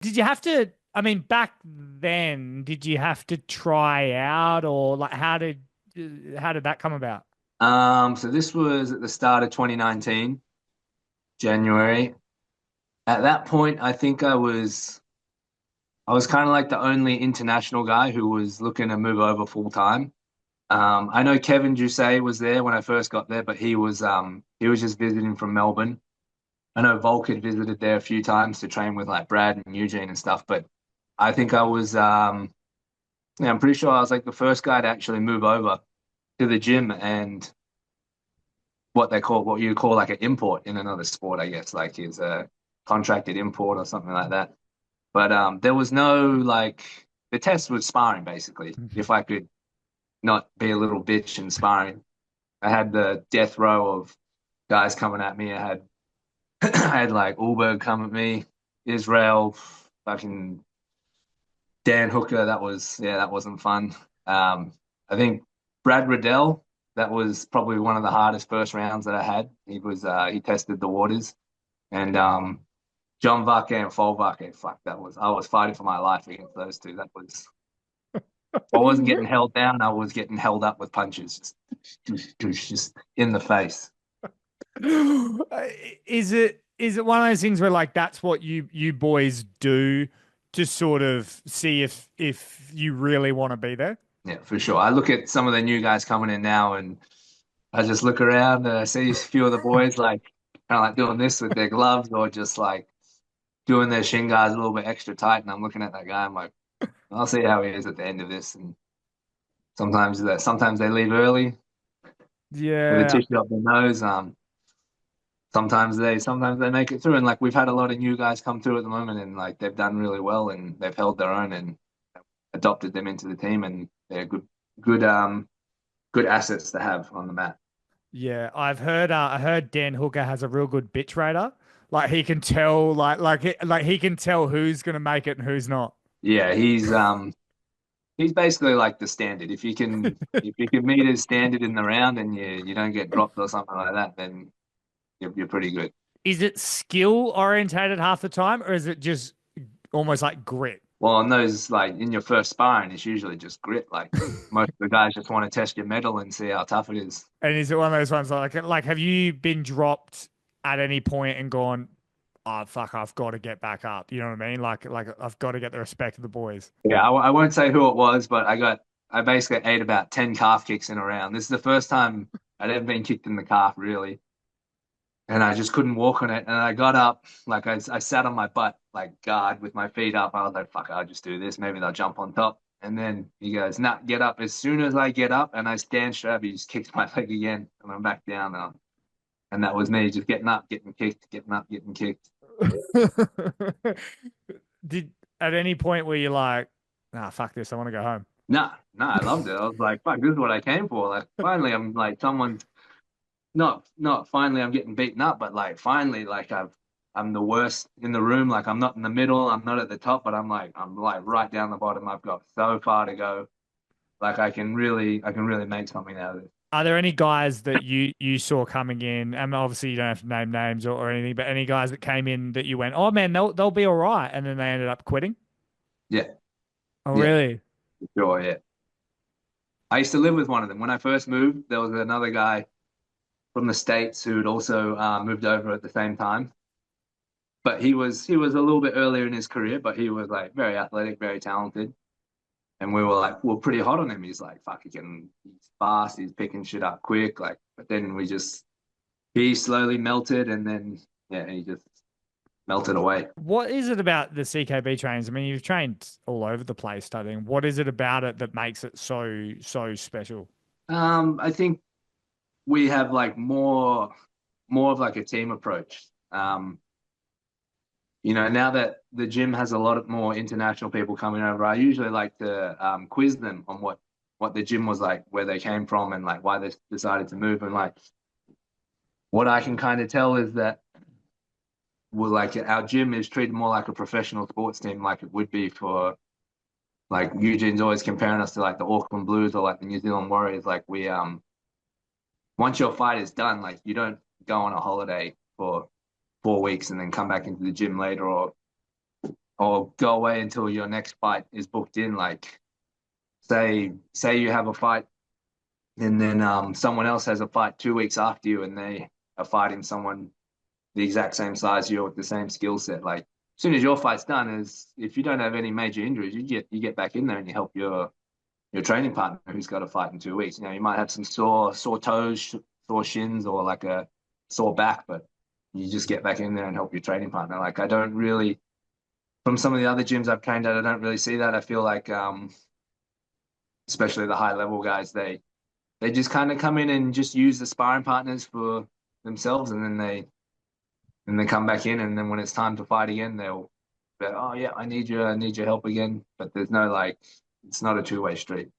Did you have to, I mean, back then, did you have to try out or like how did that come about? So this was at the start of 2019, January. At that point, I think I was kind of like the only international guy who was looking to move over full time. I know Kevin Jusay was there when I first got there, but he was just visiting from Melbourne. I know Volk had visited there a few times to train with like Brad and Eugene and stuff, but I think I was yeah, I'm pretty sure I was like the first guy to actually move over to the gym and what you call like an import in another sport, I guess, like is a contracted import or something like that. But there was no like the test was sparring basically. If I could not be a little bitch in sparring, I had the death row of guys coming at me. I had I had like Ulberg come at me, Israel, fucking Dan Hooker. That wasn't fun. I think Brad Riddell. That was probably one of the hardest first rounds that I had. He tested the waters, and John Vake and Fall Vake. Fuck, I was fighting for my life against those two. I wasn't getting held down. I was getting held up with punches, just in the face. Is it one of those things where like that's what you boys do to sort of see if you really want to be there? Yeah, for sure. I look at some of the new guys coming in now, and I just look around and I see a few of the boys like kind of like doing this with their gloves or just like doing their shin guards a little bit extra tight. And I'm looking at that guy. I'm like, I'll see how he is at the end of this. And sometimes they leave early with a Yeah. tissue up their nose. Sometimes they make it through. And like we've had a lot of new guys come through at the moment, and like they've done really well and they've held their own and adopted them into the team, and they're good assets to have on the mat. Yeah, I heard Dan Hooker has a real good bitch radar. Like he can tell like he can tell who's gonna make it and who's not. Yeah, he's basically like the standard. If you can meet his standard in the round and you don't get dropped or something like that, then you're pretty good. Is it skill orientated half the time or is it just almost like grit? Well, on those like in your first sparring, it's usually just grit. Like most of the guys just want to test your metal and see how tough it is. And is it one of those ones like have you been dropped at any point and gone, oh fuck, I've got to get back up. You know what I mean? Like I've got to get the respect of the boys. Yeah, I won't say who it was, but I basically ate about 10 calf kicks in a round. This is the first time I'd ever been kicked in the calf, really. And I just couldn't walk on it. And I got up, like I sat on my butt, like guard with my feet up. I was like, fuck, I'll just do this. Maybe they'll jump on top. And then he goes, nah, get up. As soon as I get up and I stand straight up, he just kicks my leg again. And I'm back down now. And that was me just getting up, getting kicked, getting up, getting kicked. Did at any point where you're like, nah, fuck this, I want to go home. Nah, nah, I loved it. I was like, fuck, this is what I came for. Like, finally, I'm like, someone's not finally I'm getting beaten up, but like finally, like I'm the worst in the room. Like I'm not in the middle, I'm not at the top, but I'm like right down the bottom. I've got so far to go. Like I can really make something out of it. Are there any guys that you saw coming in? And obviously you don't have to name names or anything, but any guys that came in that you went, oh man, they'll be all right, and then they ended up quitting? Yeah, Oh yeah, really? for sure, yeah. I used to live with one of them. When I first moved, there was another guy from the States who'd also moved over at the same time. But he was a little bit earlier in his career, but he was like very athletic, very talented. And we were pretty hot on him. He's like, fuck, he's fast, he's picking shit up quick. Like, but then he slowly melted and then, yeah, he just melted away. What is it about the CKB trains? I mean, you've trained all over the place studying. What is it about it that makes it so special? I think we have like more of like a team approach. Now that the gym has a lot more international people coming over, I usually like to quiz them on what the gym was like, where they came from, and like why they decided to move. And like what I can kind of tell is that like our gym is treated more like a professional sports team, like it would be for like Eugene's always comparing us to like the Auckland Blues or like the New Zealand Warriors. Like we once your fight is done, like you don't go on a holiday for 4 weeks and then come back into the gym later or or go away until your next fight is booked in. Like say you have a fight and then someone else has a fight 2 weeks after you and they are fighting someone the exact same size as you with the same skill set. Like as soon as your fight's done, is if you don't have any major injuries, you get back in there and you help your training partner who's got a fight in 2 weeks. You know, you might have some sore toes, sore shins, or like a sore back, but you just get back in there and help your training partner. Like I don't really, from some of the other gyms I've trained at, I don't really see that. I feel like, especially the high level guys, they just kind of come in and just use the sparring partners for themselves, and then they come back in, and then when it's time to fight again, they'll be, oh yeah, I need your help again. But there's no like, it's not a two-way street.